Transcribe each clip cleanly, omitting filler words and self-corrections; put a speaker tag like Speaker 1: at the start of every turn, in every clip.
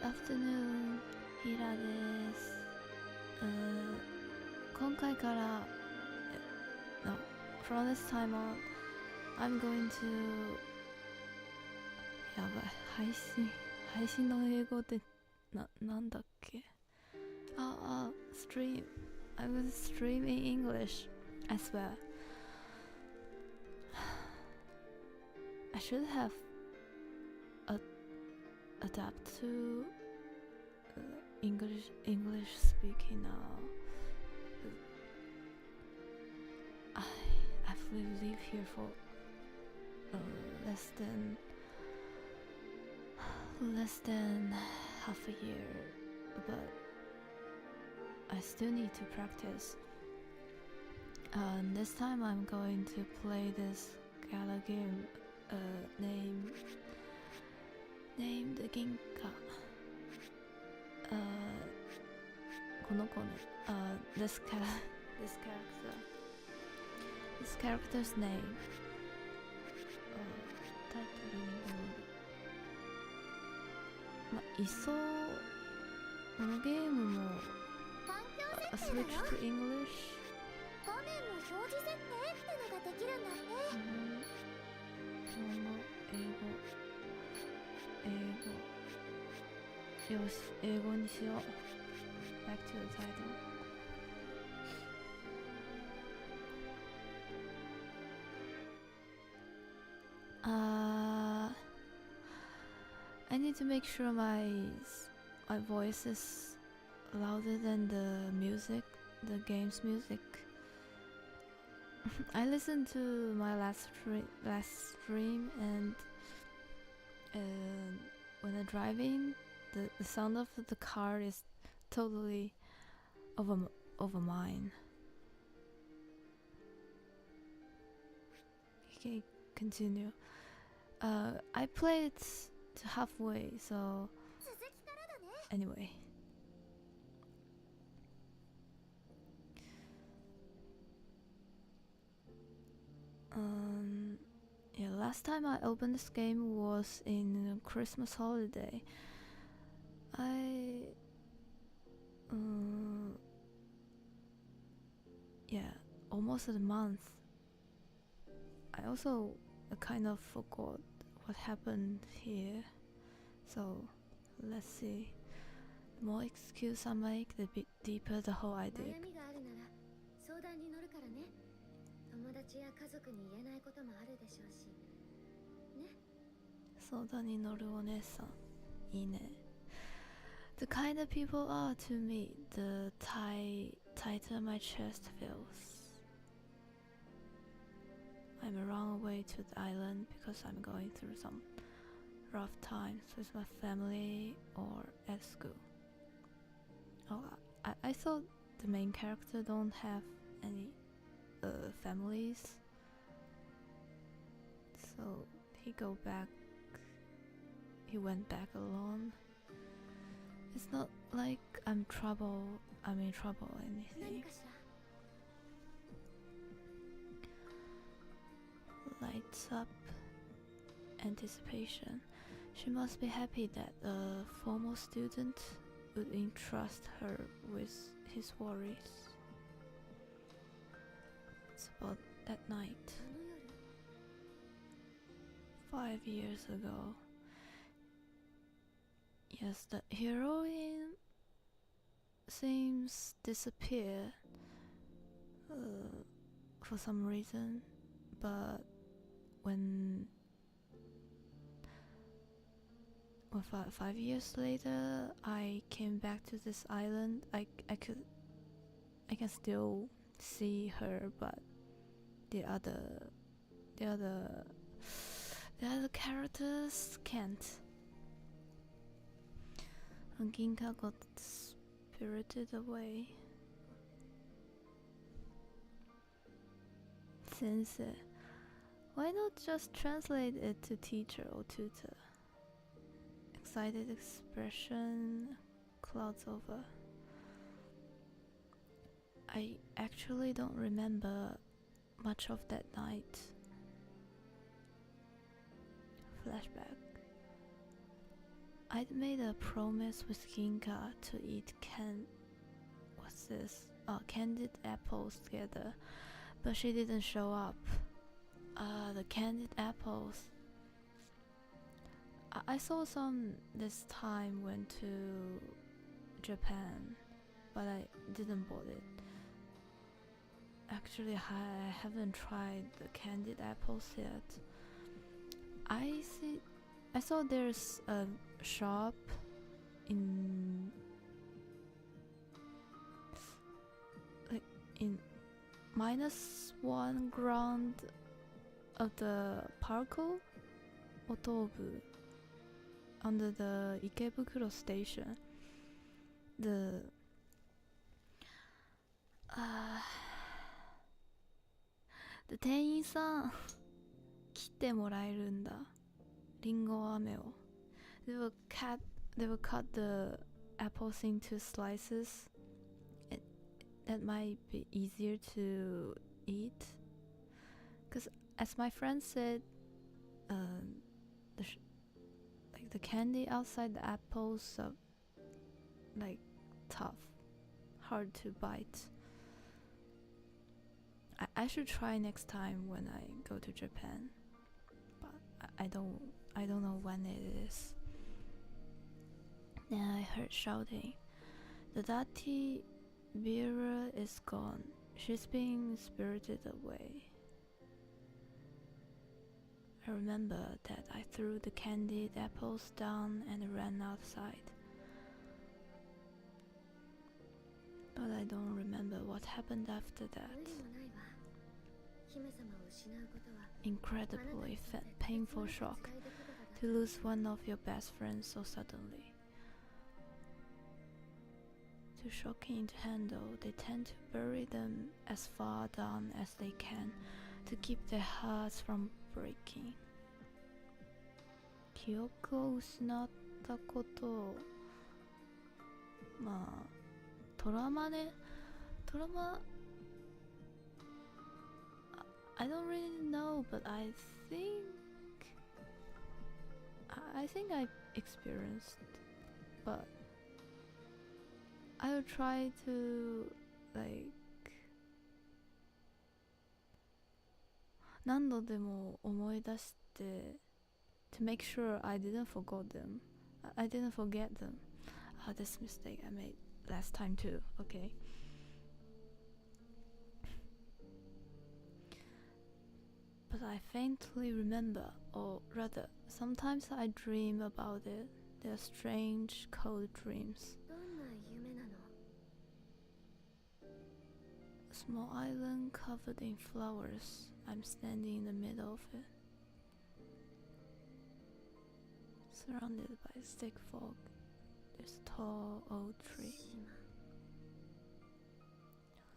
Speaker 1: afternoon, ヒラです。今回から No, from this time on, I'm going to やばい、配信の英語でなんだっけstream. I will stream in English as well. I should have adapt to English speaking now. I've lived here for less than half a year, but I still need to practice. This time I'm going to play this galgame named ginka. この子ね、this character's name、タイトルにいっそこのゲームもswitch to English。
Speaker 2: 画面の表示設定ってのができるんだって。
Speaker 1: 英語よし、英語にしよう。 Back to the title. I need to make sure my voice is louder than the music, the game's music. I listened to my last stream, and when I'm driving, the sound of the car is totally over mine. Okay, continue. I played to halfway, so anyway. Yeah, last time I opened this game was in Christmas holiday. Yeah, almost a month. I also kind of forgot what happened here, so let's see. The more excuse I make, the bit deeper the hole I dig.
Speaker 2: 相談に乗るからね。友達や家族に言えないこともあるでしょうし。ね。
Speaker 1: 相談に乗るお姉さん、いいね。The kind of people are to me, the tighter my chest feels. I'm on my way to the island because I'm going through some rough times with my family or at school. Oh, I thought the main character don't have any families, so he went back alone. It's not like I'm in trouble or anything. Lights up anticipation. She must be happy that a former student would entrust her with his worries. It's about that night 5 years ago. Yes, the heroine seems disappeared for some reason, but when 5 years later I came back to this island, I can still see her, but the other characters can't. And Ginka got spirited away. Sensei, why not just translate it to teacher or tutor? Excited expression clouds over. I actually don't remember much of that night. Flashback. I'd made a promise with Ginka to eat candied apples together, but she didn't show up. The candied apples. I saw some this time when to Japan, but I didn't bought it. Actually, I haven't tried the candied apples yet. I saw there's a shop in -1 ground of the Parco Otobu under the Ikebukuro station. The 店員さん切ってもらえるんだ。リンゴ飴を。They will cut the apples into slices. That might be easier to eat. Because as my friend said, the candy outside the apples are like tough, hard to bite. I should try next time when I go to Japan, but I don't know when it is. Then I heard shouting. The dirty bearer is gone. She's being spirited away. I remember that I threw the candied apples down and ran outside. But I don't remember what happened after that. Incredibly painful shock to lose one of your best friends so suddenly. Too shocking to handle, they tend to bury them as far down as they can to keep their hearts from breaking. 記憶を失ったことを、まあトラウマね。トラウマ I don't really know, but I think I've experienced, but I'll try to like 何度でも思い出して to make sure I didn't forget them. I didn't forget them. This mistake I made last time too. Okay. But I faintly remember, or rather, sometimes I dream about it. They're strange, cold dreams. A small island covered in flowers. I'm standing in the middle of it, surrounded by thick fog. There's a tall old tree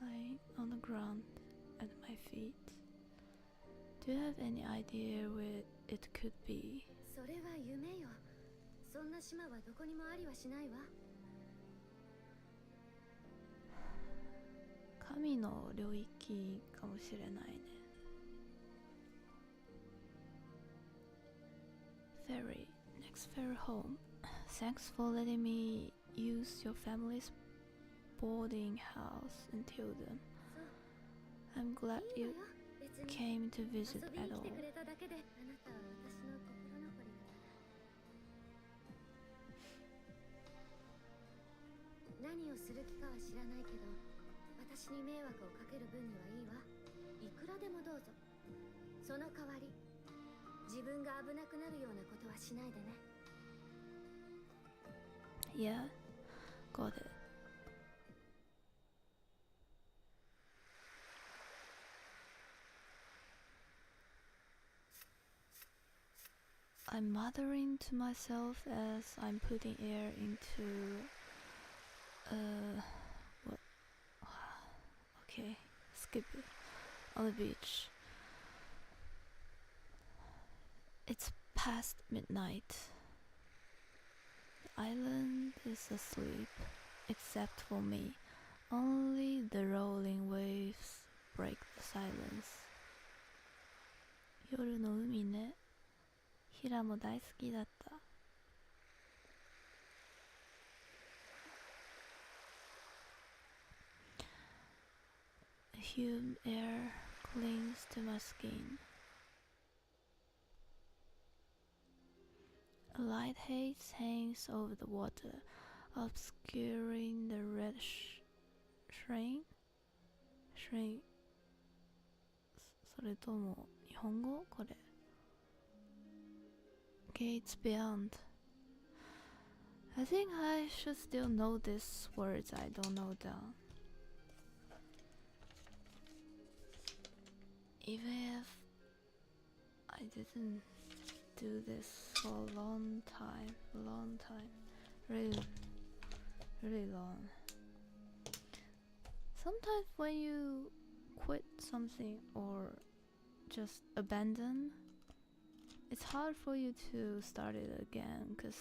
Speaker 1: lying on the ground at my feet. Do you have any idea where it could be?
Speaker 2: それは夢よ。そんな島はどこにもありはしないわ。
Speaker 1: 神の領域かもしれないね。Ferry, next ferry home. Thanks for letting me use your family's boarding house until then. I'm glad you came to visit at all. 何をする気かは知らないけど、私に迷惑をかける分にはいいわ。いくらでもどうぞ。その代わり、自分が危なくなるようなことはしないでね。Yeah, got it. I'm muttering to myself as I'm putting air into what? Okay, skip it. On the beach. It's past midnight. The island is asleep, except for me. Only the rolling waves break the silence. 夜の海ね。ヒラも大好きだった。The humid air clings to my skin. A light haze hangs over the water, obscuring the red shrine? それとも日本語これ Gates beyond. I think I should still know these words I don't know them. Even if I didn't do this for a long time, really, really long. Sometimes when you quit something or just abandon, it's hard for you to start it again because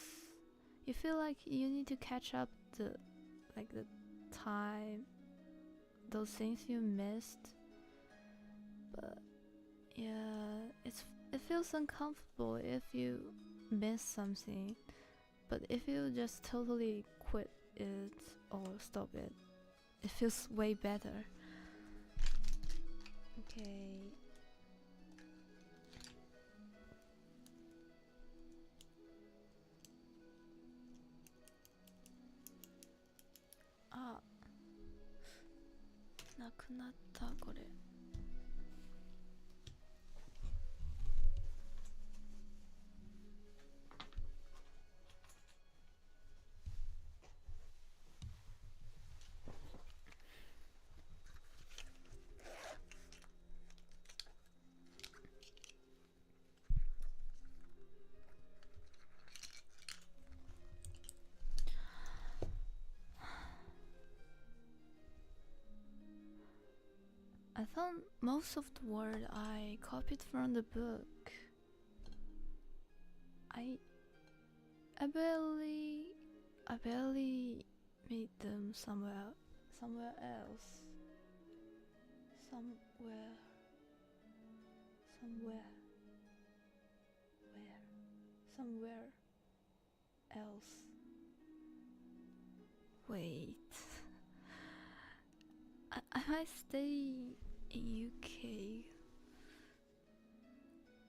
Speaker 1: you feel like you need to catch up the time, those things you missed. But yeah, it feels uncomfortable if you miss something, but if you just totally quit it or stop it, it feels way better. Okay. Ah, なくなったこれ。I found most of the word I copied from the book. I barely made them somewhere else. Somewhere else. Wait. I might stay in UK.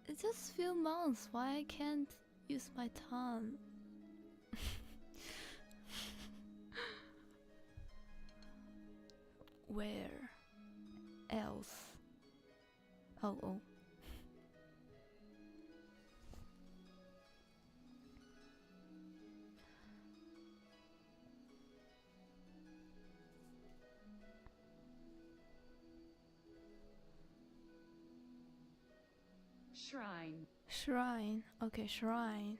Speaker 1: It's just few months. Why I can't use my tongue? Where else? Oh. Shrine. Okay, shrine.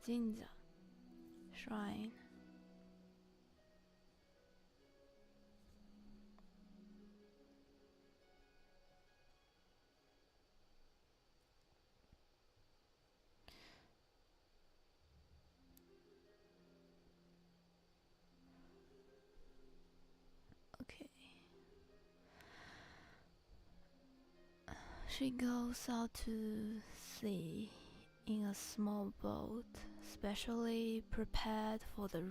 Speaker 1: 神社 Shrine. Okay. She goes out to sea in a small boat, specially prepared for the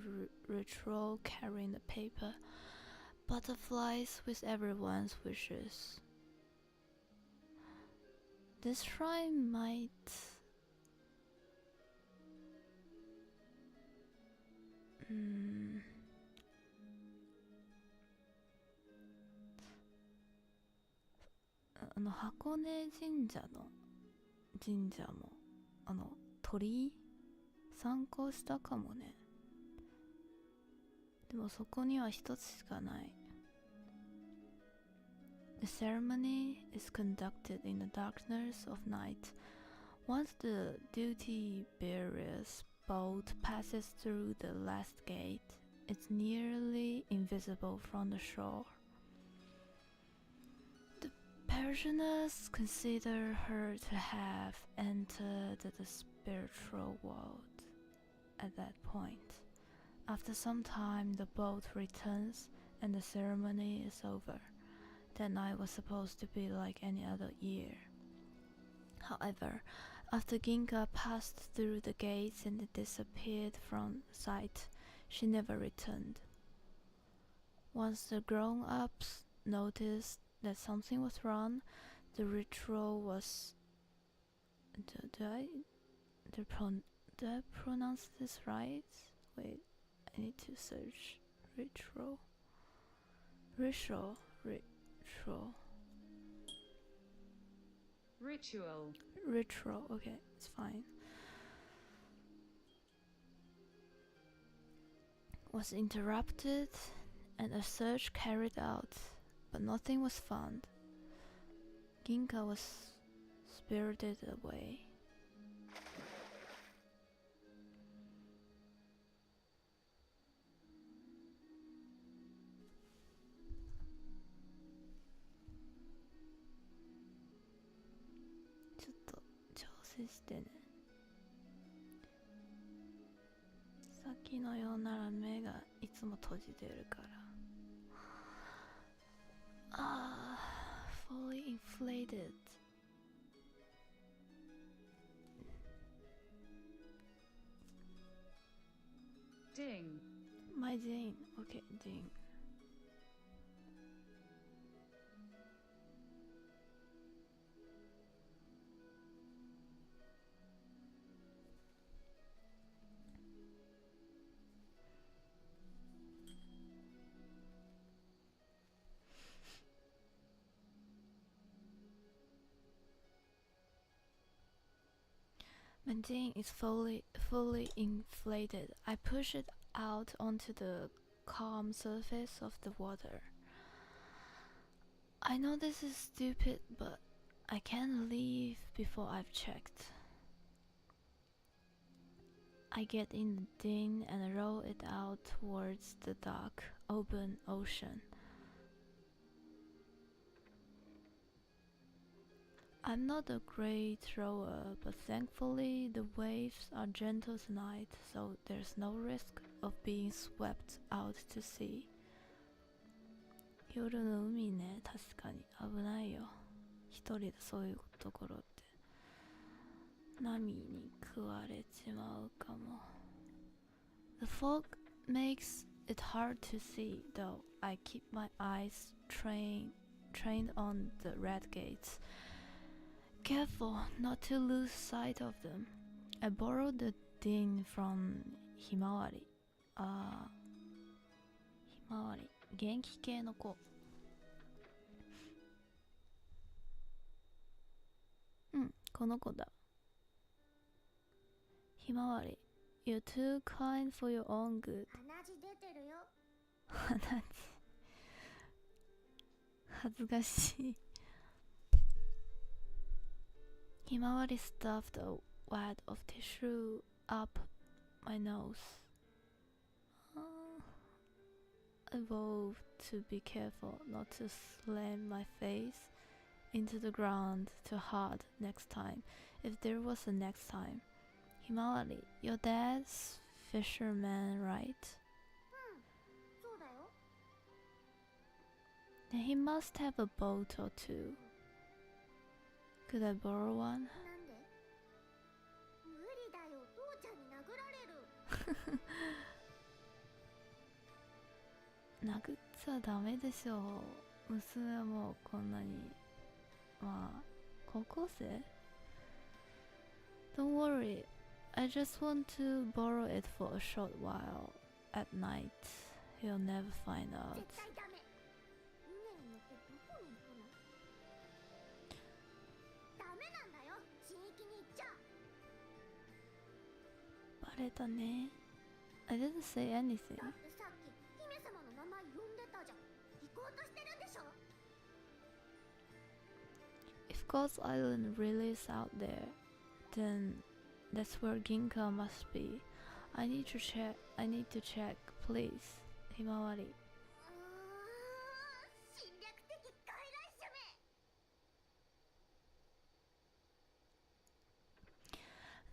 Speaker 1: ritual, carrying the paper butterflies with everyone's wishes. This shrine might... Hmm. 箱根神社の神社も鳥居参加したかもね。でもそこには一つしかない。The ceremony is conducted in the darkness of night. Once the duty bearer's boat passes through the last gate, it's nearly invisible from the shore. The parishioners consider her to have entered the spiritual world at that point. After some time, the boat returns and the ceremony is over. That night was supposed to be like any other year. However, after Ginka passed through the gates and disappeared from sight, she never returned. Once the grown-ups noticed that something was wrong. The ritual was. Do I pronounce this right? Wait, I need to search ritual. Ritual. Okay, it's fine. Was interrupted and a search carried out, but nothing was found. Ginka was spirited away. Just さっきのようなら目がいつも閉じてるから。Fully inflated.
Speaker 3: Ding.
Speaker 1: My ding. Okay, ding. My ding is fully inflated. I push it out onto the calm surface of the water. I know this is stupid, but I can't leave before I've checked. I get in the ding and roll it out towards the dark, open ocean. I'm not a great thrower, but thankfully the waves are gentle tonight, so there's no risk of being swept out to sea. 夜の海ね、確かに危ないよ。一人でそういうところって。波に食われちまうかも。The fog makes it hard to see, though I keep my eyes trained on the red gates. Careful not to lose sight of them. I borrowed the ding from Himawari. ひまわり、元気系の子。うん、この子だ。ひまわり、You're too kind for your own good.
Speaker 2: 鼻血出てるよ。
Speaker 1: 鼻血。恥ずかしい。Himawari stuffed a wad of tissue up my nose. I vowed to be careful not to slam my face into the ground too hard next time, if there was a next time. Himawari, your dad's fisherman, right?
Speaker 2: そうだよ。
Speaker 1: Then he must have a boat or two. Could I borrow one?
Speaker 2: なんで？無理だよ。父ちゃんに殴られる。
Speaker 1: 殴っちゃダメでしょう。娘はもうこんなに。まあ、高校生？ Don't worry, I just want to borrow it for a short while. At night, he'll never find out.
Speaker 2: 絶対ダメ。船に乗ってどこに行くの？ダメなんだよ。地域に行っちゃ。
Speaker 1: バレたね。I didn't say anything.
Speaker 2: だってさっき姫様の名前呼んでたじゃん。行こうとしてるんでしょ。
Speaker 1: If God's Island really is out there, then that's where Ginka must be. I need to check, please. Himawari.
Speaker 2: 侵略的外来者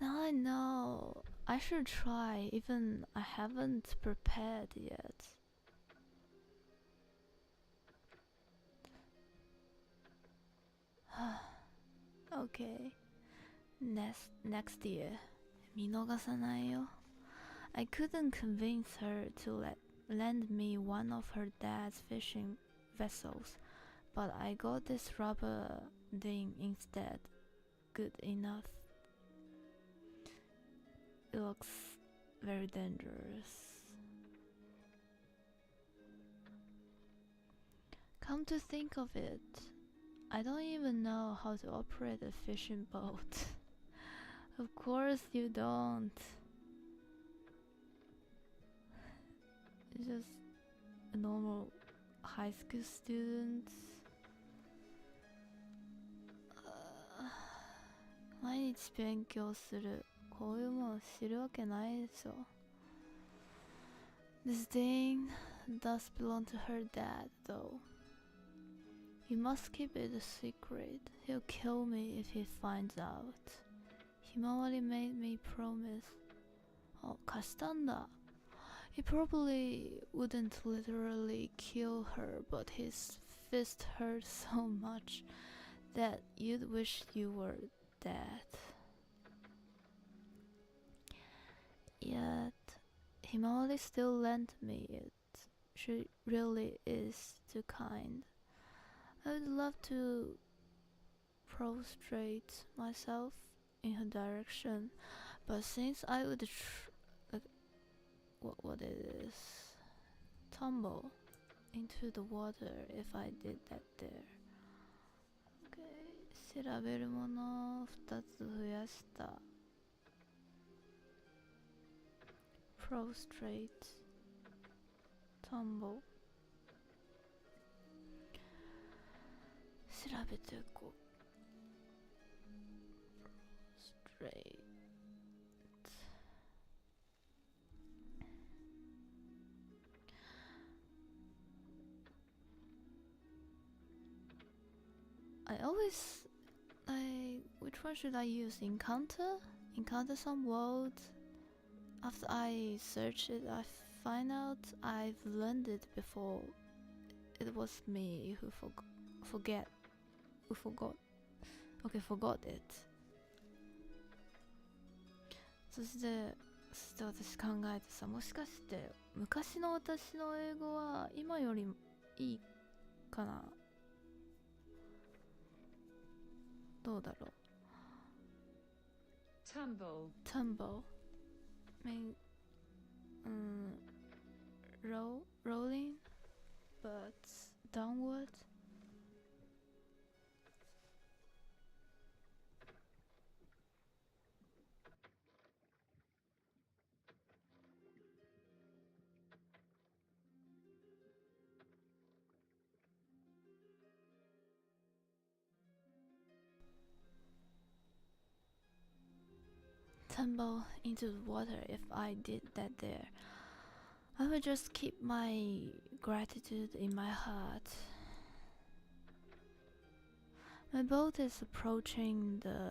Speaker 2: め。
Speaker 1: Now I know. I should try, even I haven't prepared yet. Okay. Next year. 見逃さないよ。I couldn't convince her to lend me one of her dad's fishing vessels. but I got this rubber thing instead. Good enough. It looks very dangerous. Come to think of it, I don't even know how to operate a fishing boat. Of course you don't. It's just a normal high school student. 毎日勉強する。こういうもの知るわけないでしょ。This thing does belong to her dad, though. You must keep it a secret. He'll kill me if he finds out. ひまわり made me promise. あ、貸したんだ。He probably wouldn't literally kill her, but his fist hurt so much that you'd wish you were dead. Yet, Himawari still lent me it. She really is too kind. I would love to prostrate myself in her direction, but since I would what it is, tumble into the water if I did that there. Okay, 調べるもの2つ増やした。prostrate, tumble. 調べていこう。prostrate. I always which one should I use? Encounter some words. After I search it, I find out I've learned it before. It was me who forgot it. そして私考えてさ、もしかして昔の私の英語は今よりいいかな。どうだろう。Tumble mean rolling but downward. Tumble into the water. If I did that there, I would just keep my gratitude in my heart. My boat is approaching the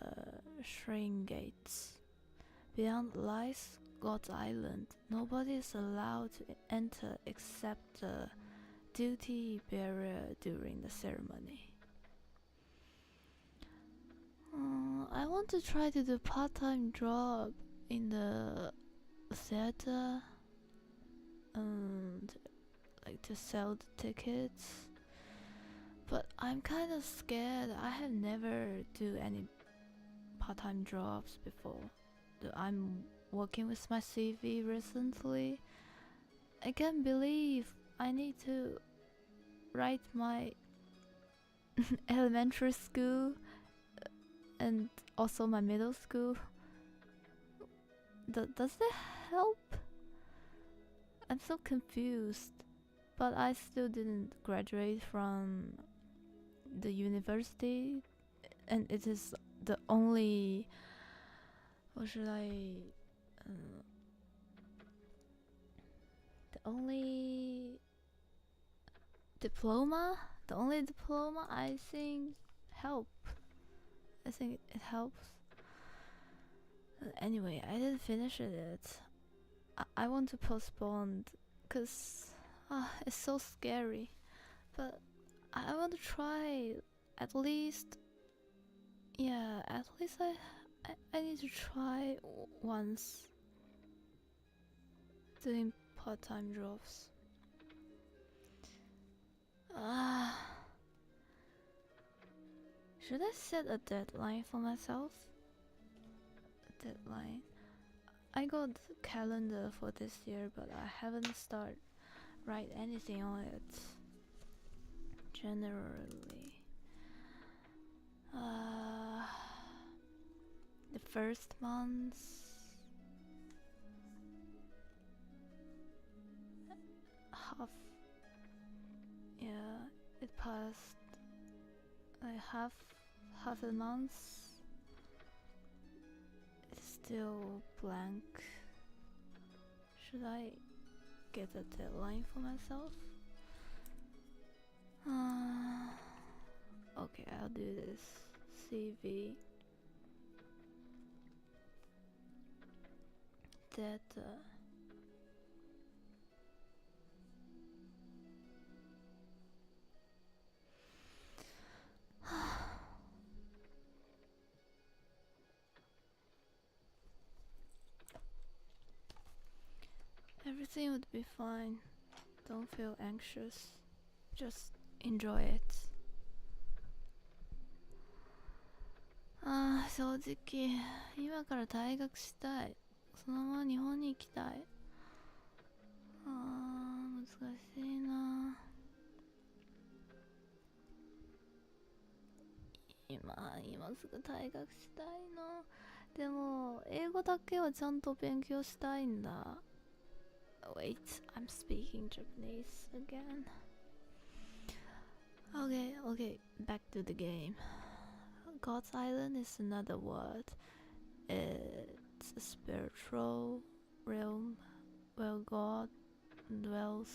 Speaker 1: shrine gates. Beyond lies God's Island. Nobody is allowed to enter except the duty bearer during the ceremony. I want to try to do part-time job in the theater and like to sell the tickets, but I'm kind of scared. I have never do any part-time jobs before. I'm working with my CV recently. I can't believe I need to write my elementary school and also my middle school. Does that help? I'm so confused. But I still didn't graduate from the university, and it is the only, what should I, the only diploma I think I think it helps. Anyway, I didn't finish it. I want to postpone because it's so scary. But I want to try at least. Yeah, at least I need to try once doing part-time jobs. Should I set a deadline for myself? A deadline. I got the calendar for this year, but I haven't started write anything on it. Generally, the first month, half. Yeah, it passed. Like half a month. It's still blank. Should I get a deadline for myself? Okay, I'll do this. CV data. Everything would be fine. Don't feel anxious. Just enjoy it. 正直今から退学したい。そのまま日本に行きたい。難しいな。今すぐ退学したいの。でも英語だけはちゃんと勉強したいんだ。Wait, I'm speaking Japanese again. Okay, back to the game. God's Island is another word. It's a spiritual realm where God dwells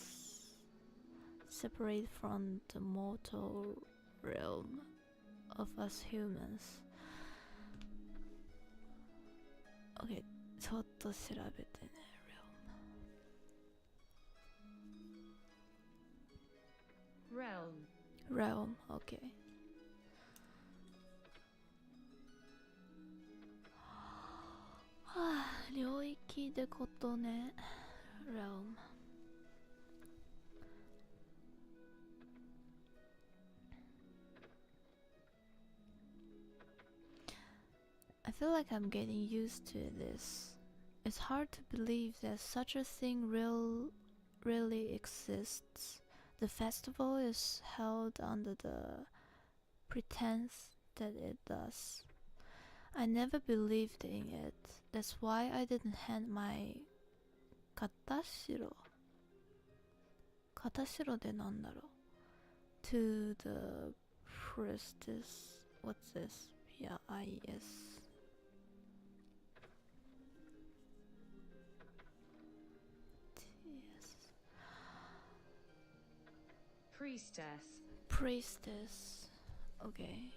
Speaker 1: separate from the mortal realm of us humans. Okay, ちょっと調べてね。Realm, okay. Ah, 領域ってことね。Realm. I feel like I'm getting used to this. It's hard to believe that such a thing really exists. The festival is held under the pretense that it does. I never believed in it. That's why I didn't hand my katashiro でなんだろう to the priestess. What's this? P-I-S. Priestess. Okay.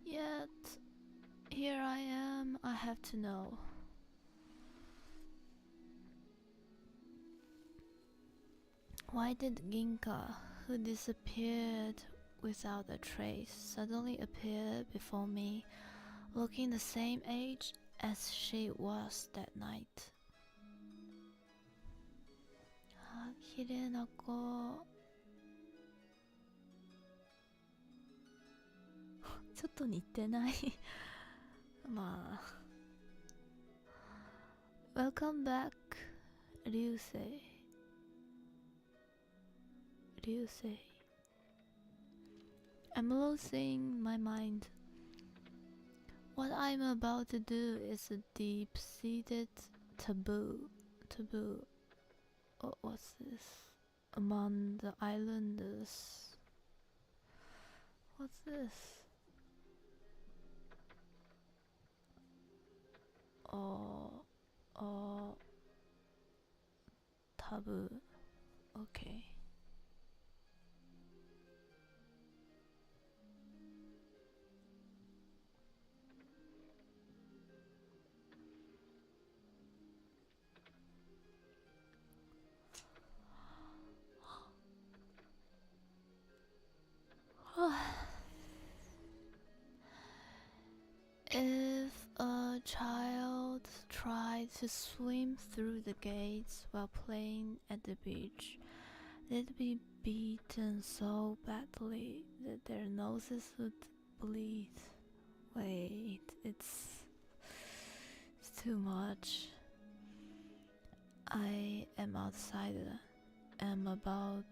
Speaker 1: Yet, here I am, I have to know. Why did Ginka, who disappeared without a trace, suddenly appear before me, looking the same age as she was that night? 綺麗な子。ちょっと似てないまあ。Welcome back, Ryusei. I'm losing my mind. What I'm about to do is a deep-seated taboo. What's this? Among the islanders. What's this? Taboo. Okay. If a child to swim through the gates while playing at the beach. They'd be beaten so badly that their noses would bleed. Wait, it's too much. I am outsider. I'm about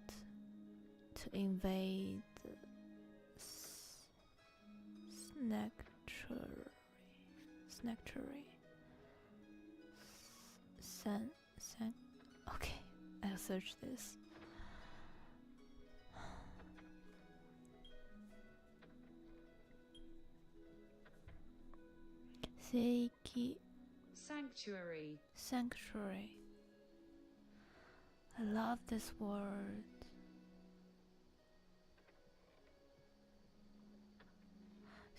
Speaker 1: to invade the sanctuary. Okay, I'll search this. Sanctuary. I love this word.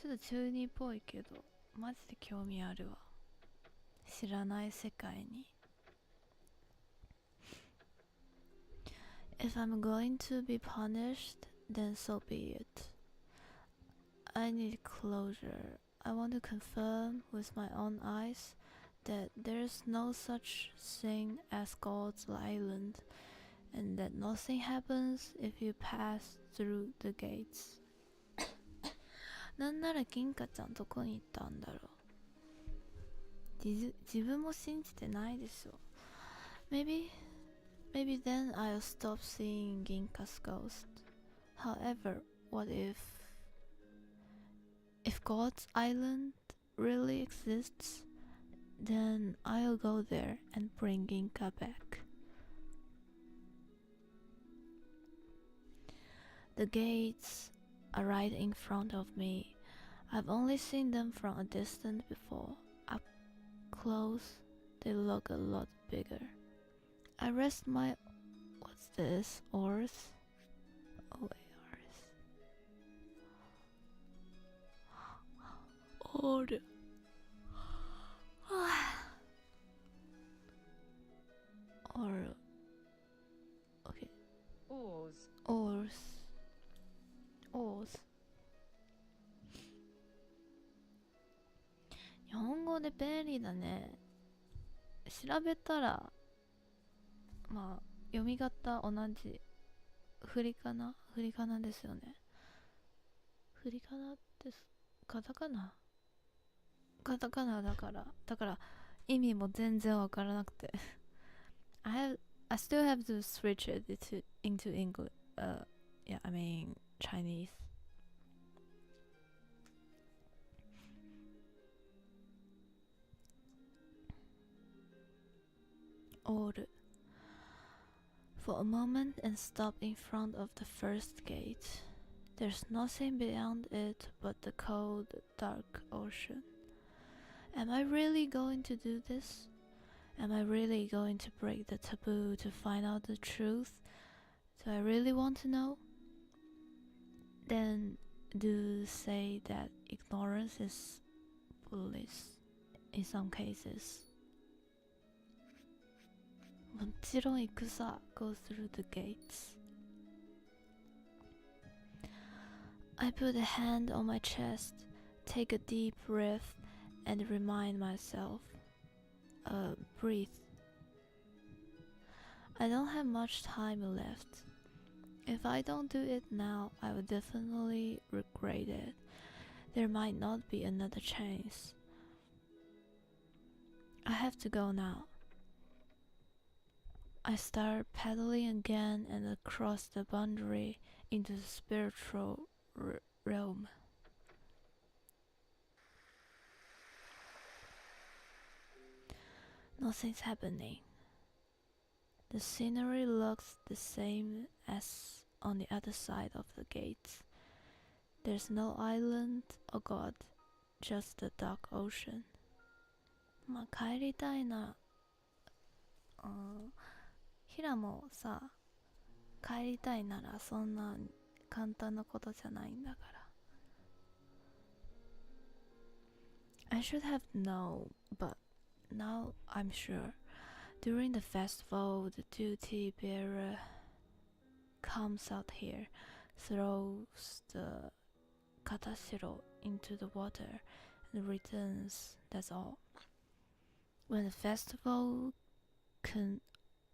Speaker 1: ちょっと中二っぽいけど、マジで興味あるわ。知らない世界に。If I'm going to be punished, then so be it. I need closure. I want to confirm with my own eyes that there's no such thing as God's Island, and that nothing happens if you pass through the gates. なんなら銀貨ちゃんどこに行ったんだろう。自分も信じてないでしょ。Maybe then I'll stop seeing Ginka's ghost. However, what if God's Island really exists? Then I'll go there and bring Ginka back. The gates are right in front of me. I've only seen them from a distance before. Up close, they look a lot bigger. I rest my... what's this? Oars? Oh wait, oars. Oar. Or... okay. Oars. 日本語で便利だね。調べたらまあ読み方同じ。振り仮名ですよね。振り仮名ってカタカナだから意味も全然わからなくてI still have to switch it into English. Yeah, I mean Chinese. Order. For a moment and stop in front of the first gate. There's nothing beyond it but the cold, dark ocean. Am I really going to do this? Am I really going to break the taboo to find out the truth? Do I really want to know? Then do say that ignorance is bliss in some cases. もちろん行くさ。 Go through the gates. I put a hand on my chest, take a deep breath, and remind myself. Breathe. I don't have much time left. If I don't do it now, I will definitely regret it. There might not be another chance. I have to go now. I start paddling again and across the boundary into the spiritual realm. Nothing's happening. The scenery looks the same as on the other side of the gates. There's no island or god, just the dark ocean. まあ帰りたいな。ヒラもさ、帰りたいならそんな簡単なことじゃないんだから。I should have known, but now I'm sure. During the festival, the duty bearer comes out here, throws the katashiro into the water, and returns. That's all. when the festival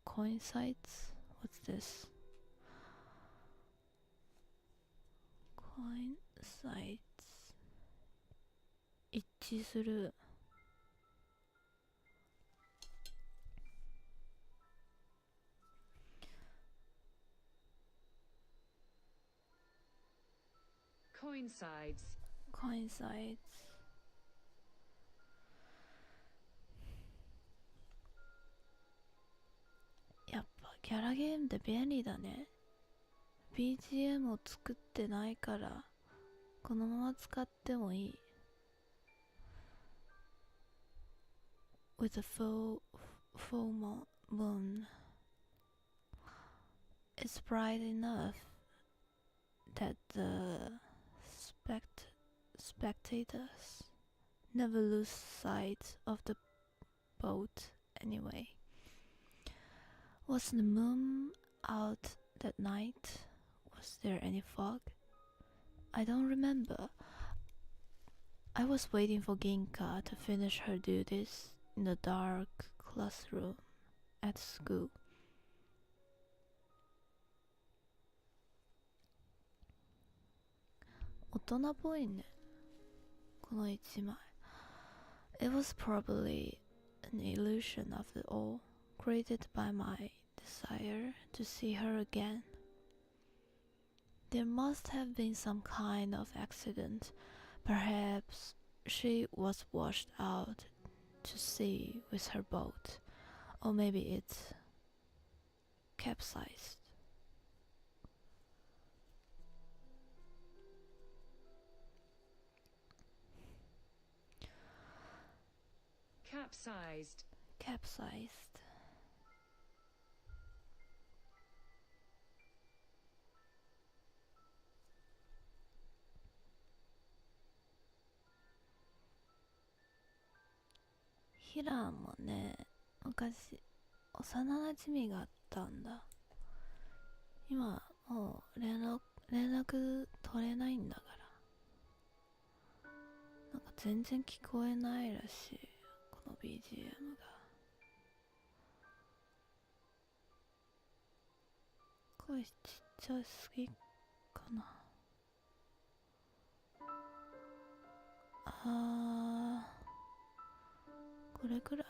Speaker 1: coincides. What's this? Coincides. 一致する
Speaker 3: Coincides.
Speaker 1: coincides やっぱギャラゲームって便利だね BGM を作ってないからこのまま使ってもいい With a full moon It's bright enough that the spectators never lose sight of the boat anyway. Was the moon out that night? Was there any fog? I don't remember. I was waiting for Ginka to finish her duties in the dark classroom at school. 大人っぽいねこの一枚 It was probably an illusion of it all created by my desire to see her again. There must have been some kind of accident. Perhaps she was washed out to sea with her boat, or maybe it capsized. Capsized.ヒランもね、昔幼馴染があったんだ。今もう連絡取れないんだから。なんか全然聞こえないらしい。この BGM が。声ちっちゃすぎかな。これくらい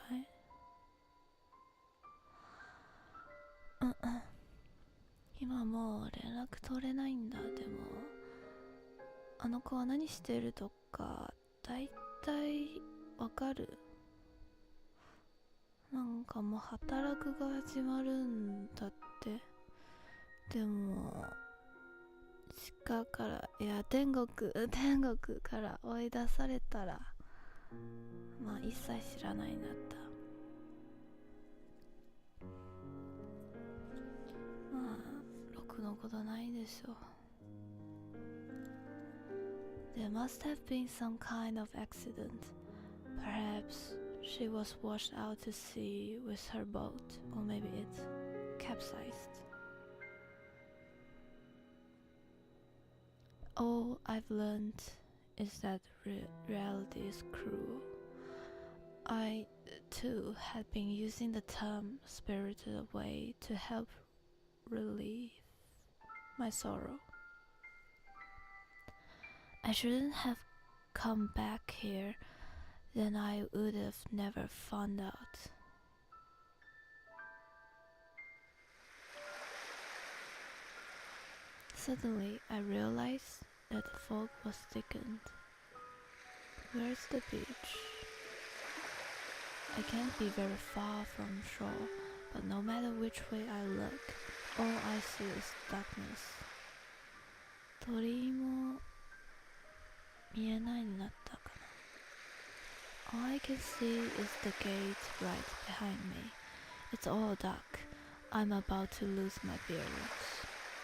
Speaker 1: 今もう連絡取れないんだ。でもあの子は何してるとかだいたいわかる。なんかもう働くが始まるんだって。でも地下からいや天国から追い出されたらまあ一切知らないんだった。まあろくのことないでしょう。There must have been some kind of accident. Perhaps she was washed out to sea with her boat, or maybe it capsized. All I've learned is that reality is cruel. I, too, had been using the term spirited away to help relieve my sorrow. I shouldn't have come back here, then I would have never found out. Suddenly, I realized that the fog was thickened. Where's the beach? I can't be very far from shore, but no matter which way I look, all I see is darkness. 鳥も見えないになったかな。All I can see is the gate right behind me. It's all dark. I'm about to lose my bearings.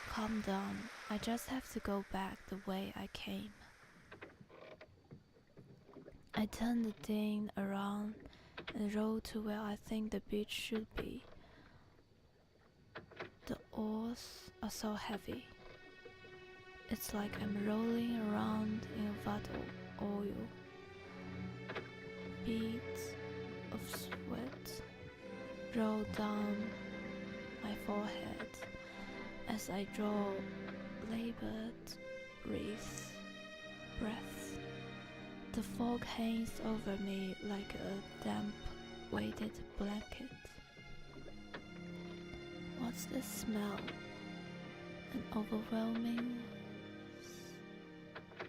Speaker 1: Calm down. I just have to go back the way I came. I turn the dinghy around and row to where I think the beach should be. The oars are so heavy. It's like I'm rolling around in a vat of oil. Beads of sweat roll down my forehead as I draw labored breaths. The fog hangs over me like a damp, weighted blanket. What's the smell? An overwhelming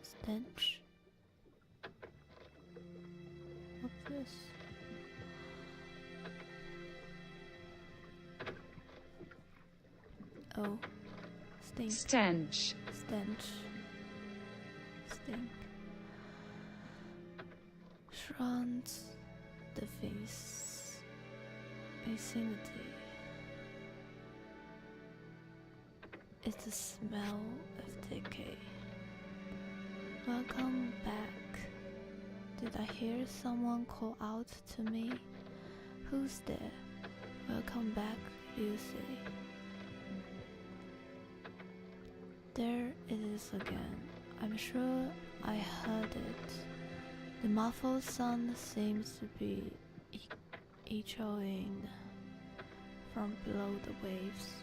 Speaker 1: stench? What's this? Oh, stink.
Speaker 3: Stench.
Speaker 1: Stench. Stink. Surrounds the vicinity. It's the smell of decay. Welcome back. Did I hear someone call out to me? Who's there? Welcome back, you say. There it is again. I'm sure I heard it. The muffled sound seems to be echoing from below the waves.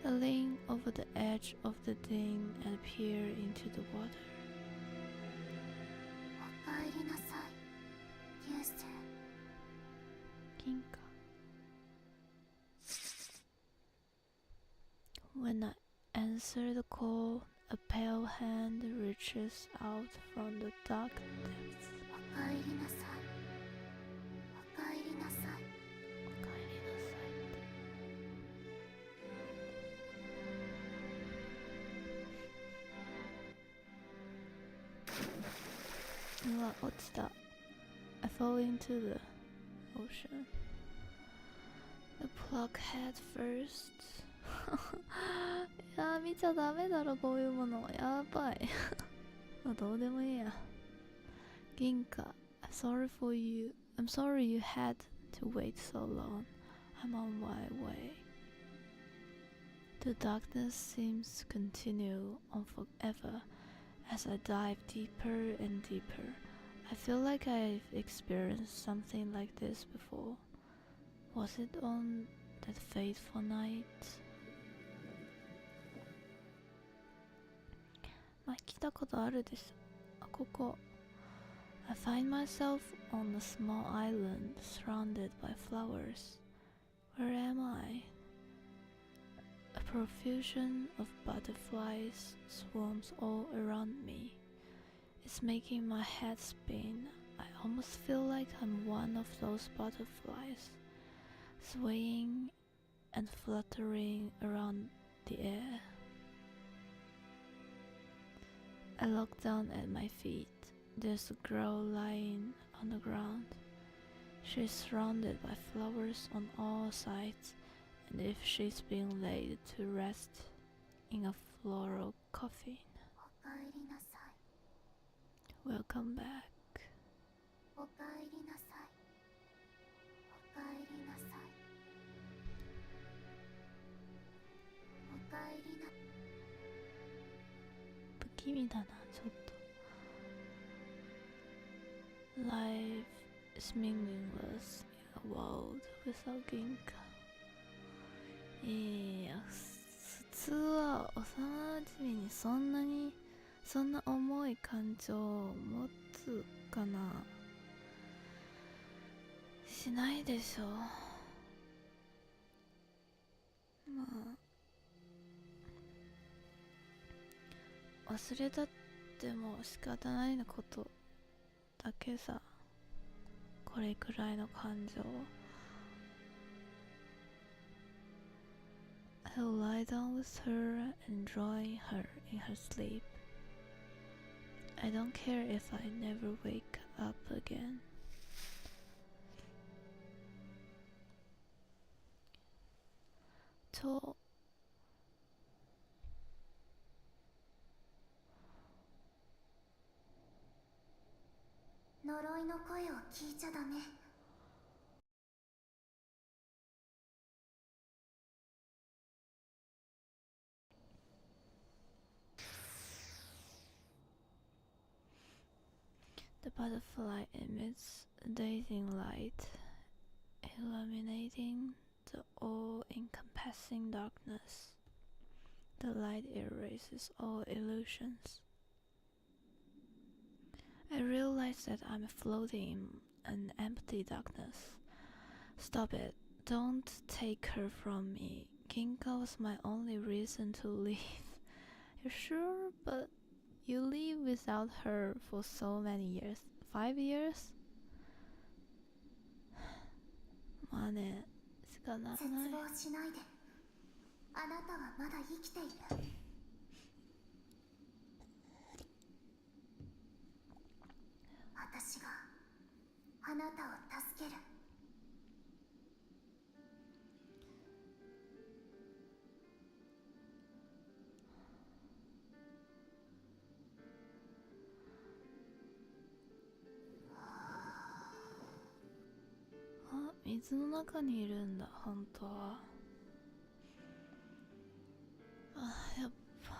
Speaker 1: I lean over the edge of the dune and peer into the water. Ginka. When I answer the call, a pale hand reaches out from the dark depths. What's that? I fall into the ocean. The plug head first. いや見ちゃダメだろこういうものやばいまあどうでもいいや Ginka, I'm sorry for you. I'm sorry you had to wait so long. I'm on my way. The darkness seems to continue on forever as I dive deeper and deeper. I feel like I've experienced something like this before. Was it on that fateful night? まあ来たことあるでしょ。あ、ここ。I find myself on a small island surrounded by flowers. Where am I? A profusion of butterflies swarms all around me. It's making my head spin. I almost feel like I'm one of those butterflies, swaying and fluttering around the air. I look down at my feet. There's a girl lying on the ground. She's surrounded by flowers on all sides, and if she's being laid to rest in a floral coffin. Welcome back. Life is meaningless in a world without ginka. いや、普通は幼馴染にそんな重い感情を持つかな。しないでしょ。まあ忘れたっても仕方ないのことだけさ。これくらいの感情。I'll lie down with her and join her in her sleep. I don't care if I never wake up again.
Speaker 2: 呪いの声を聞いちゃダメ。
Speaker 1: The butterfly emits a dazing light, illuminating the all-encompassing darkness. The light erases all illusions. I realize that I'm floating in an empty darkness. Stop it. Don't take her from me. Ginka was my only reason to leave. You're sure? But you live without her for so many years. 5 years? まあね、仕方ない。
Speaker 2: 絶望しないで。あなたはまだ生きている。私があなたを助ける。
Speaker 1: あ、水の中にいるんだ、本当は。あ、やっぱ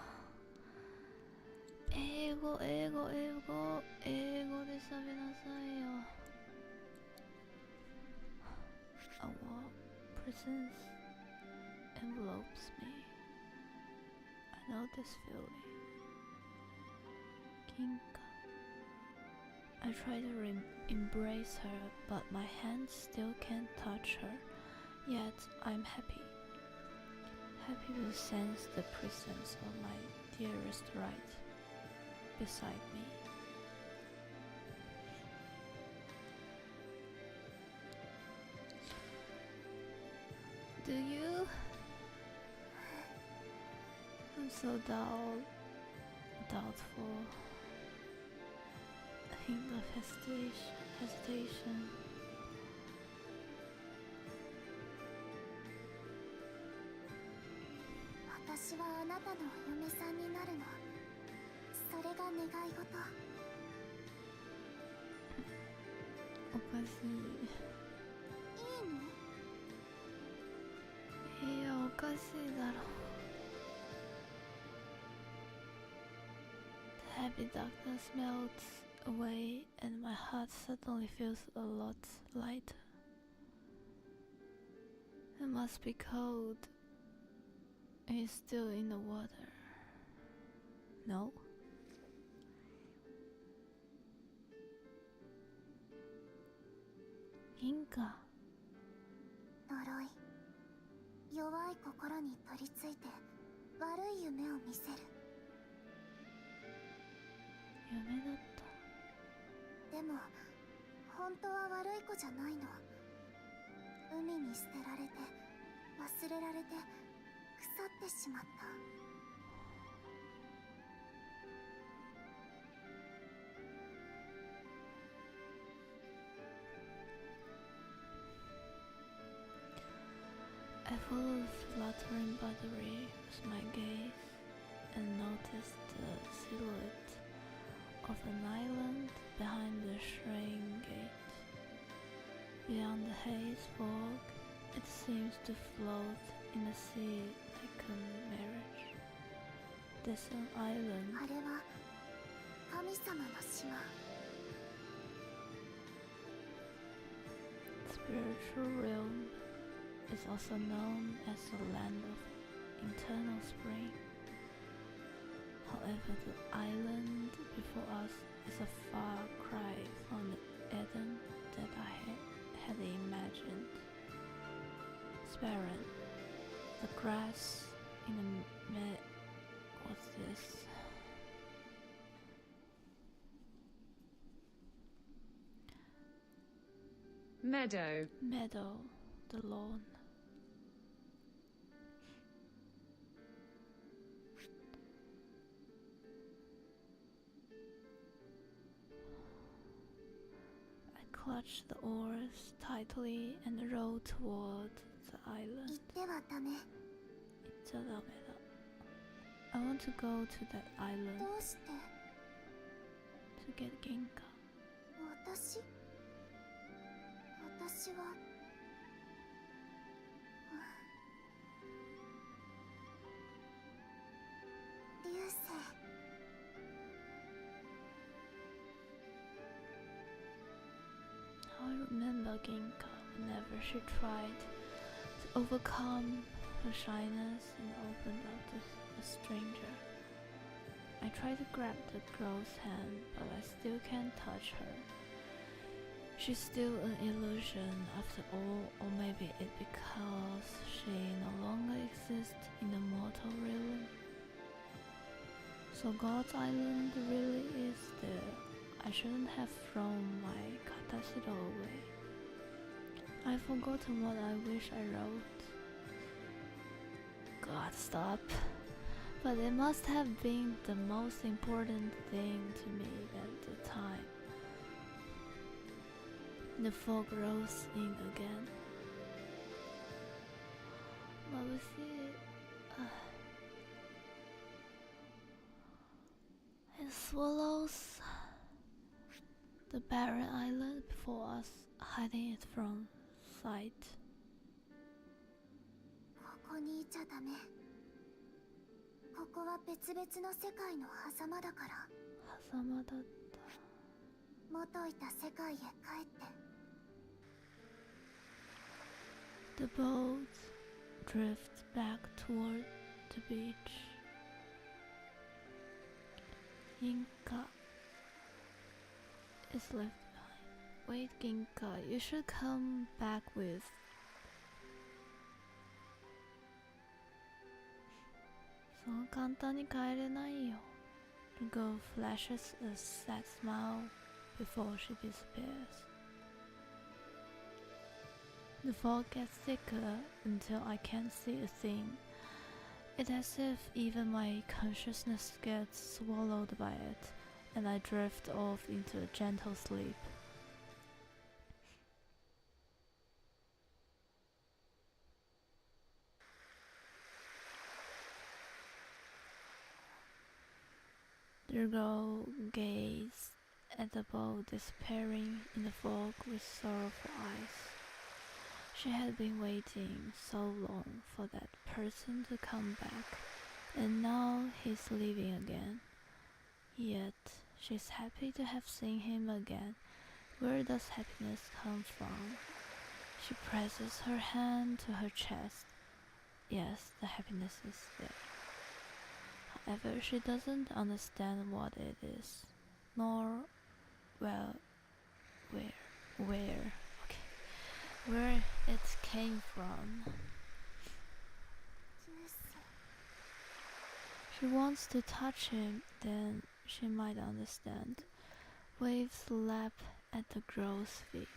Speaker 1: 英語で喋りなさいよ。Our presence envelopes me. I know this feeling. Ginka. I try to embrace her, but my hands still can't touch her. Yet I'm happy. Happy to sense the presence of my dearest right beside me. Do you? I'm so doubtful. A hint of hesitation.
Speaker 2: "私はあなたのお嫁さんになるの。それが願い事。
Speaker 1: おかしい。
Speaker 2: いいの？
Speaker 1: いや、おかしいだろ。The heavy darkness melts away and my heart suddenly feels a lot lighter. It must be cold. He's still in the water. No? Ginka.
Speaker 2: 呪い。弱い心に取り付いて悪い夢を見せる。
Speaker 1: 夢だった。
Speaker 2: でも本当は悪い子じゃないの。海に捨てられて忘れられて腐ってしまった。
Speaker 1: I followed the fluttering buttery with my gaze and noticed the silhouette of an island behind the shrine gate. Beyond the haze fog, it seems to float in the sea like a mirage. There's an island.
Speaker 2: あれは神様の島。
Speaker 1: Spiritual realm is also known as the land of eternal spring. However, the island before us is a far cry from the Eden that I had imagined. It's barren. The grass in the what's this?
Speaker 3: Meadow.
Speaker 1: Meadow, the lawn. I clutched the oars tightly and rowed toward the
Speaker 2: 行
Speaker 1: island.
Speaker 2: ってはダメ。
Speaker 1: 行っちゃダメだ。I want to go to that island
Speaker 2: どうして？
Speaker 1: to get Ginka.
Speaker 2: 私は流星。
Speaker 1: tell Ginka whenever she tried to overcome her shyness and opened up to a stranger. I try to grab the girl's hand, but I still can't touch her. She's still an illusion after all, or maybe it's because she no longer exists in the mortal realm. So God's island really is there. I shouldn't have thrown my katasudo away. I've forgotten what I wish I wrote. God, stop. But it must have been the most important thing to me at the time. The fog rose in again. It swallows the barren island before us, hiding it from sight.
Speaker 2: ここにいちゃダメ。ここは別々の世界の狭間だから。
Speaker 1: 狭間だった。
Speaker 2: 元いた世界へ帰って。
Speaker 1: The boat drifts back toward the beach. Ginka is left behind. Wait, Ginka, you should come back with. So 簡単に帰れないよ. The girl flashes a sad smile before she disappears. The fog gets thicker until I can't see a thing. It's as if even my consciousness gets swallowed by it, and I drift off into a gentle sleep. The girl gazed at the boat disappearing in the fog with sorrowful eyes. She had been waiting so long for that person to come back, and now he's leaving again. Yet she's happy to have seen him again. Where does happiness come from? She presses her hand to her chest. Yes, the happiness is there. However, she doesn't understand what it is, nor, well, where it came from. She wants to touch him, then she might understand. Waves lap at the girl's feet.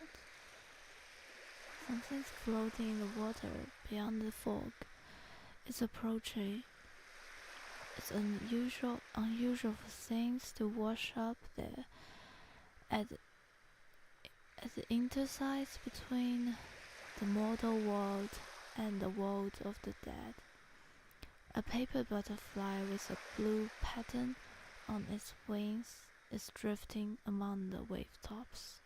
Speaker 1: Something's floating in the water beyond the fog. It's approaching. It's unusual for things to wash up there at the intersides between the mortal world and the world of the dead. A paper butterfly with a blue pattern on its wings is drifting among the wave tops.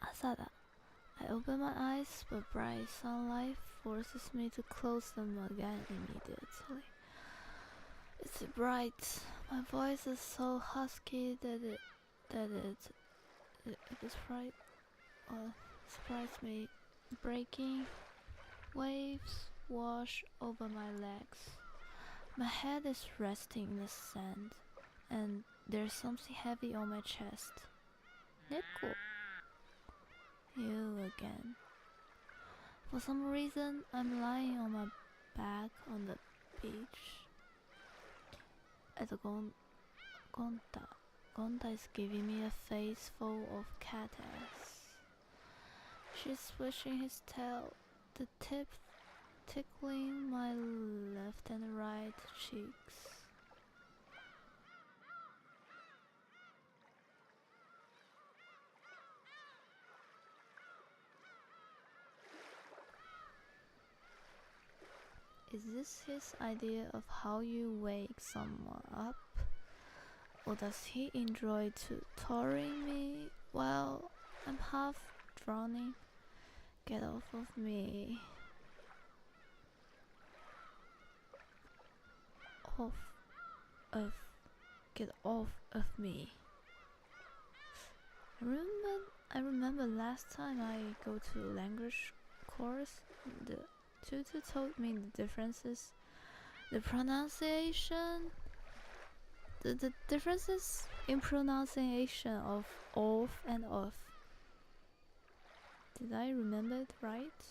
Speaker 1: Asada. I open my eyes, but bright sunlight forces me to close them again immediately. It's bright. My voice is so husky that it surprised me. Breaking waves wash over my legs. My head is resting in the sand, and there's something heavy on my chest. Neko. You again. For some reason, I'm lying on my back on the beach. At Gonta. Gonta is giving me a face full of cat ass. She's swishing his tail, the tip tickling my left and right cheeks. Is this his idea of how you wake someone up? Or does he enjoy torturing me while I'm half drowning? Get off of me. off of me. I remember last time I go to language course, the tutor told me the differences, the pronunciation, the differences in pronunciation of off and off. Did I remember it right?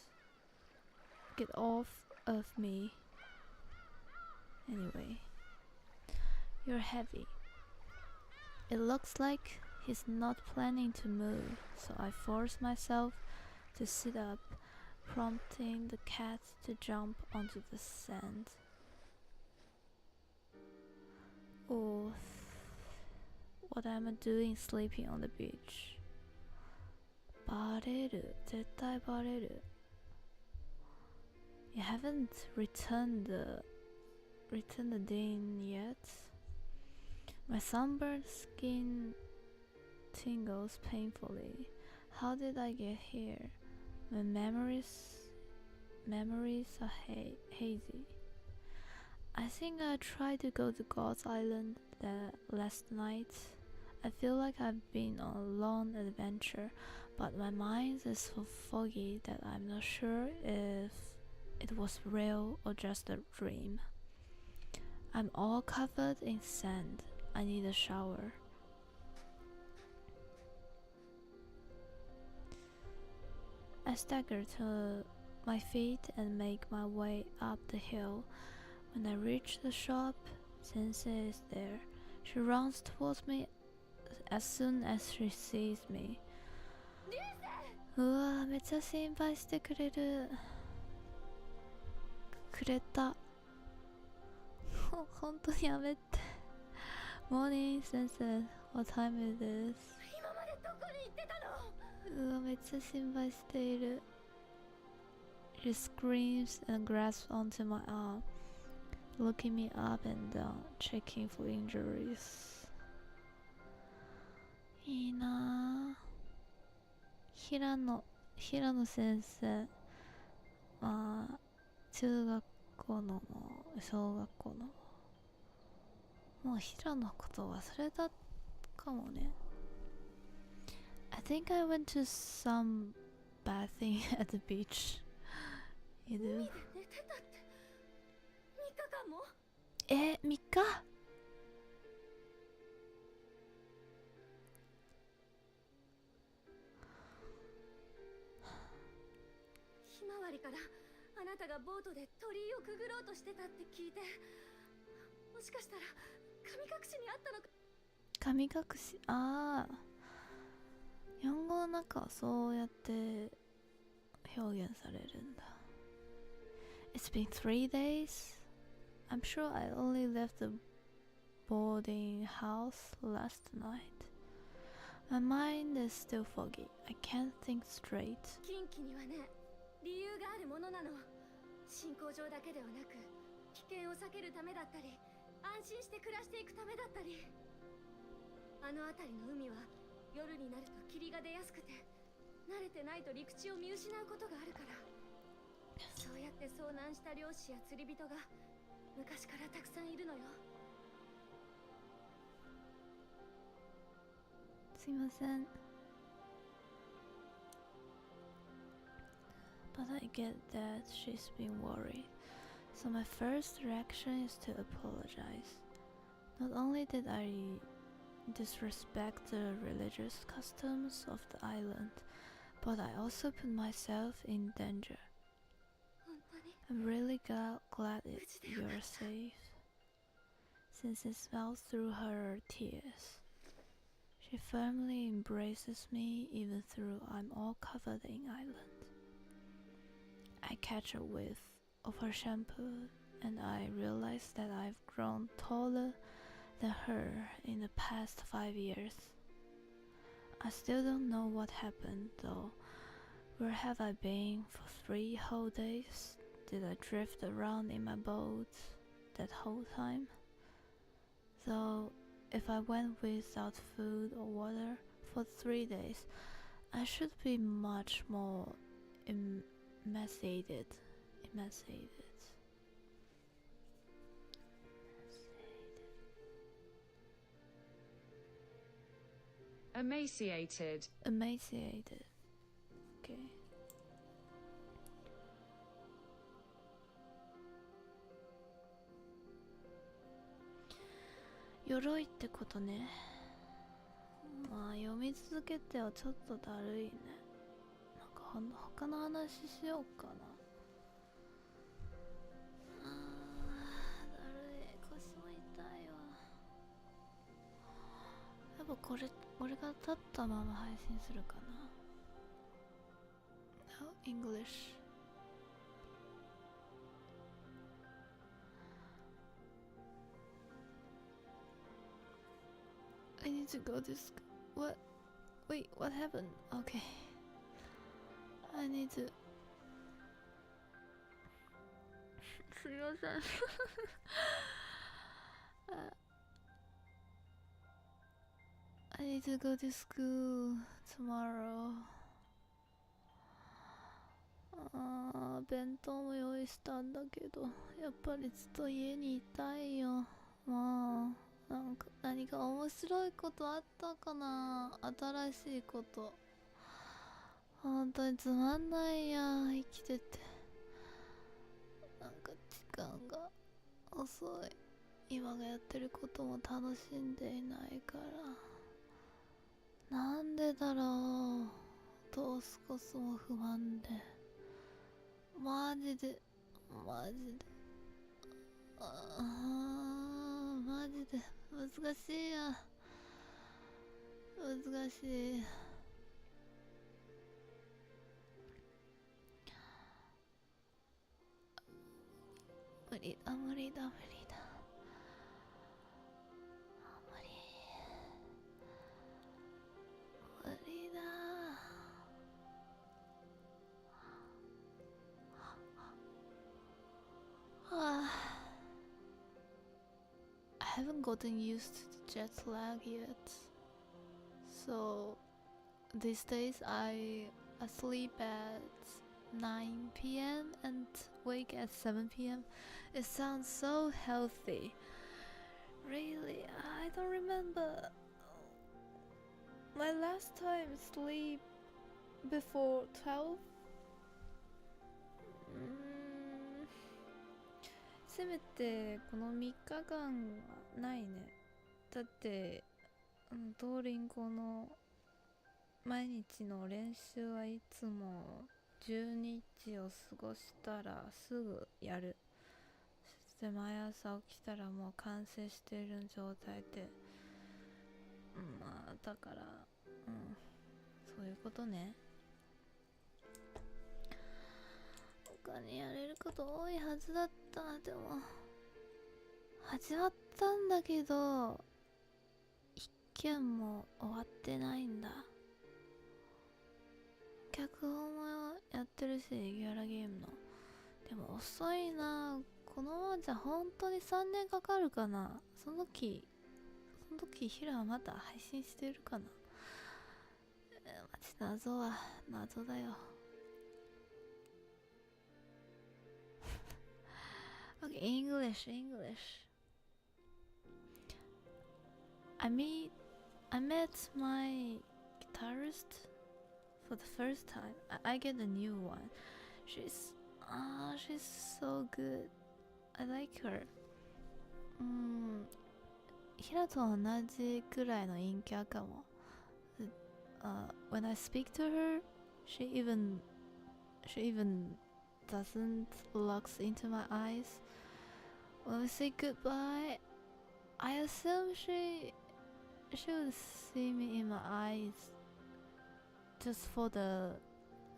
Speaker 1: Get off of me. Anyway, you're heavy. It looks like he's not planning to move, so I force myself to sit up, prompting the cat to jump onto the sand. Oh, what am I doing sleeping on the beach? バレる、絶対バレる。You haven't returned the dean yet. My sunburned skin tingles painfully. How did I get here? My memories are hazy. I think I tried to go to God's Island last night. I feel like I've been on a long adventure, but my mind is so foggy that I'm not sure if it was real or just a dream. I'm all covered in sand. I need a shower. I stagger to my feet and make my way up the hill. When I reach the shop, Sensei is there. She runs towards me as soon as she sees me. うわ、めっちゃ心配してくれた。本当にやめて。Morning, Sensei. What time is this?
Speaker 2: 今までどこに行ってたの？
Speaker 1: うわ、めっちゃ心配している。She screams and grasps onto my arm, looking me up and down, checking for injuries. いいなぁ。平野先生、まあ中学校のも小学校のもう平野のこと忘れたかもね。I think I went to some bathing at the beach. You do?
Speaker 2: 海で寝てたって3日間も
Speaker 1: 3日？
Speaker 2: ひまわりからあなたがボートで鳥居をくぐろうとしてたって聞いて、もしかしたら神隠しにあったのか。
Speaker 1: 神隠し、ああ、日本語の中はそうやって表現されるんだ。It's been 3 days. I'm sure I only left the boarding house last night. My mind is still foggy. I can't think straight.
Speaker 2: 近畿にはね、理由があるものなの。信仰上だけではなく、危険を避けるためだったり、安心して暮らしていくためだったり。あの辺りの海は夜になると霧が出やすくて、慣れてないと陸地を見失うことがあるから。そうやって遭難した漁師や釣り人が昔からたくさんいるのよ。
Speaker 1: すいません。But I get that she's been worried, so my first reaction is to apologize. Not only did I disrespect the religious customs of the island, but I also put myself in danger.
Speaker 2: 本当に
Speaker 1: I'm really glad you're safe. Sensei smiles through her tears. She firmly embraces me even though I'm all covered in island. I catch a whiff of her shampoo and I realize that I've grown taller than her in the past 5 years. I still don't know what happened though. Where have I been for 3 whole days? Did I drift around in my boat that whole time? Though if I went without food or water for 3 days, I should be much more emaciated.
Speaker 3: Emaciated.
Speaker 1: Emaciated. Okay. 鎧ってことね。まあ読み続けてはちょっとだるいね。なんか他の話しようかな。だるい。腰も痛いわ。やっぱこれ俺が立ったまま配信するかな。No English. I need to go to school. What? Wait, what happened? Okay. I need to. すみません。I need to go to school tomorrow. 弁当も用意したんだけど、やっぱりずっと家にいたいよ。もう何か面白いことあったかな。新しいこと。本当につまんないや、生きてて。なんか時間が遅い。今がやってることも楽しんでいないから。なんでだろう。どう少しも不安で。マジでマジで難しいや。難しい。無理だ。無理だ。I haven't gotten used to the jet lag yet. So these days I sleep at 9 p.m. and wake at 7 p.m. It sounds so healthy. Really, I don't remember my last time sleep before 12. せめてこの3日間はないね。だってドーリンゴの毎日の練習はいつも12時を過ごしたらすぐやる。そして毎朝起きたらもう完成している状態で、まあだからそういうことね。他にやれること多いはずだった。でも始まったんだけど一件も終わってないんだ。脚本もやってるし、レギュラーゲームの。でも遅いな。このままじゃ本当に3年かかるかな。その時ヒラはまだ配信してるかな。マジ謎は謎だよ。Okay, English. I met my guitarist for the first time. I get a new one. She's so good. I like her. ヒラと同じくらいの陰キャかも。When I speak to her, she even doesn't look into my eyes. When we say goodbye, I assume she would see me in my eyes just for the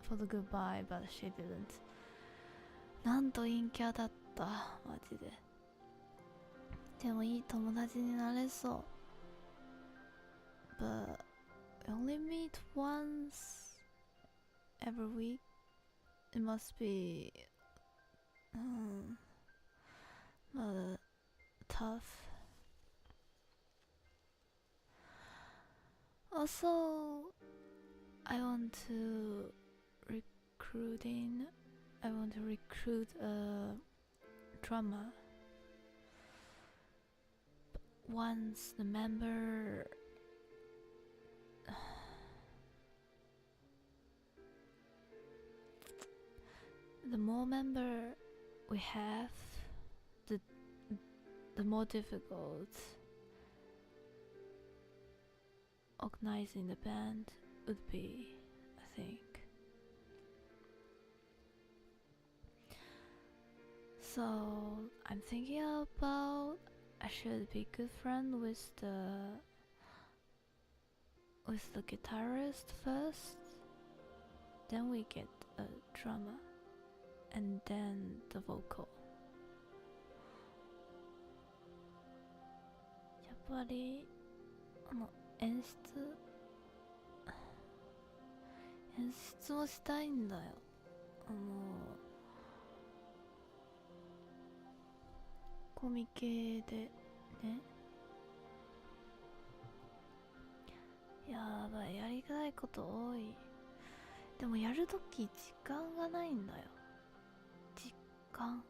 Speaker 1: goodbye, but she didn't. なんと陰キャだった、マジで。でもいい友達になれそう。But we only meet once every week. It must be tough. Also, I want to recruit a drummer. Once the member the more member we have, the more difficult organizing the band would be, I think. So I'm thinking about I should be good friend with the guitarist first, then we get a drummer, and then the vocal. やっぱり演出をしたいんだよ。コミケでね。やばい、やりたいこと多い。でもやるとき時間がないんだよ。時間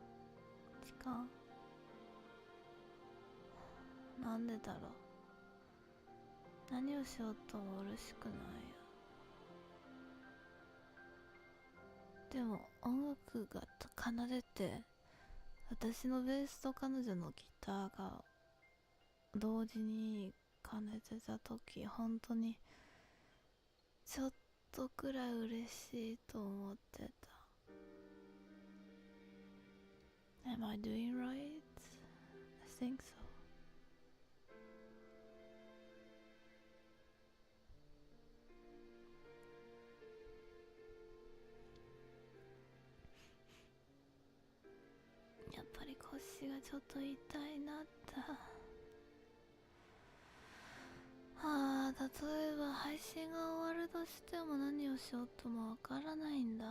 Speaker 1: なんでだろう。何をしようとも嬉しくないや。でも音楽が奏でて、私のベースと彼女のギターが同時に奏でたとき、本当にちょっとくらい嬉しいと思ってた。Am I doing right? I think so. やっぱり腰がちょっと痛いなった。例えば配信が終わるとしても何をしようともわからないんだ。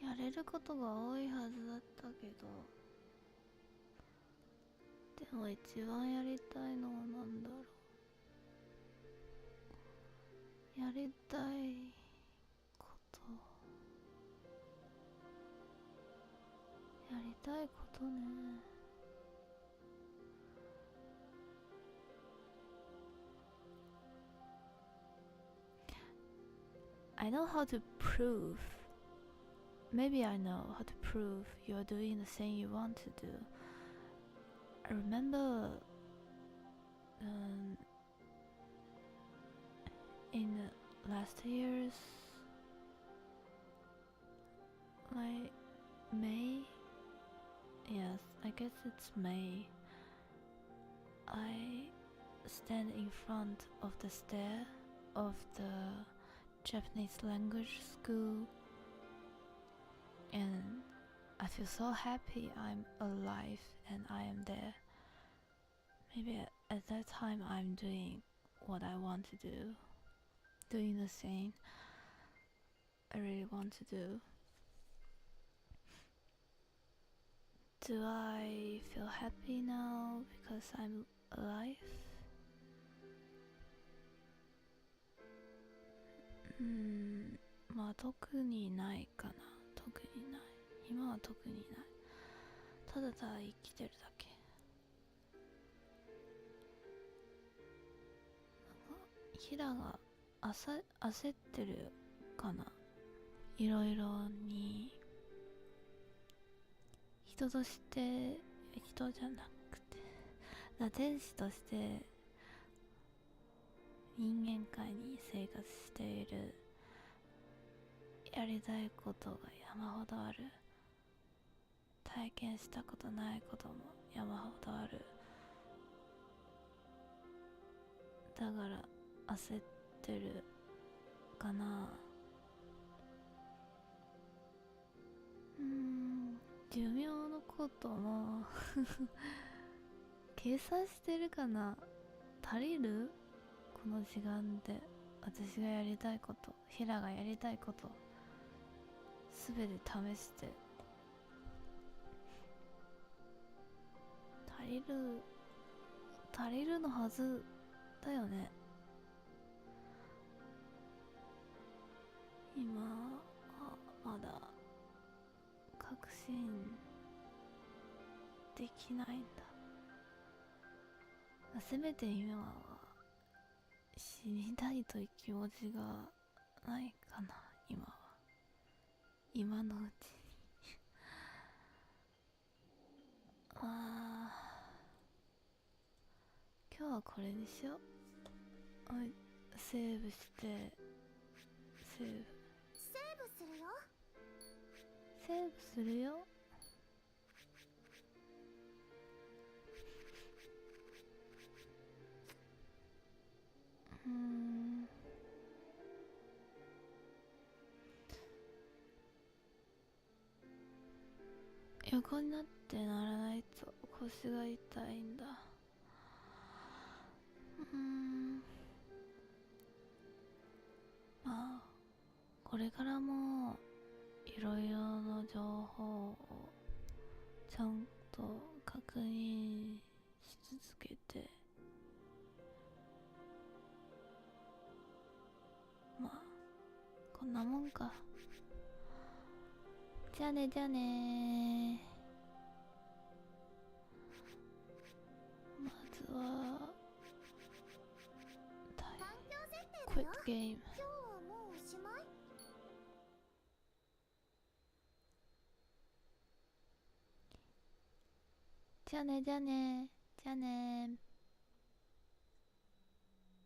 Speaker 1: やれることが多いはずだったけど、でも一番やりたいのは何だろう。やりたいこと、やりたいことね。I know how to prove. Maybe I know how to prove you're doing the thing you want to do. I remember in the last year's like May, yes, I guess it's May, I stand in front of the stair of the Japanese language school, and I feel so happy I'm alive and I am there. Maybe at that time I'm doing what I want to do, doing the thing I really want to do. Do I feel happy now because I'm alive? まあ特にないかな。特にない。今は特にない。ただただ生きてるだけ。ヒラが焦ってるかな。いろいろに。人として、人じゃなくて、天使として人間界に生活している。やりたいことが山ほどある。体験したことないことも山ほどある。だから焦ってるかな。寿命のことも計算してるかな。足りる？この時間で私がやりたいこと、ヒラがやりたいことすべて試して足りるのはずだよね。今はまだ確信できないんだ。せめて今は死にたいという気持ちがないかな。今は今のうちに今日はこれにしよう。はい、セーブしてセーブ
Speaker 2: するよ。
Speaker 1: セーブするよ。横になってならないと腰が痛いんだ。まあこれからもいろいろの情報をちゃんと確認し続けて、まあこんなもんか。じゃあねじゃあね。まずはクイックゲーム。
Speaker 2: 今日はもうおしまい？
Speaker 1: じゃあねじゃあねじゃあね。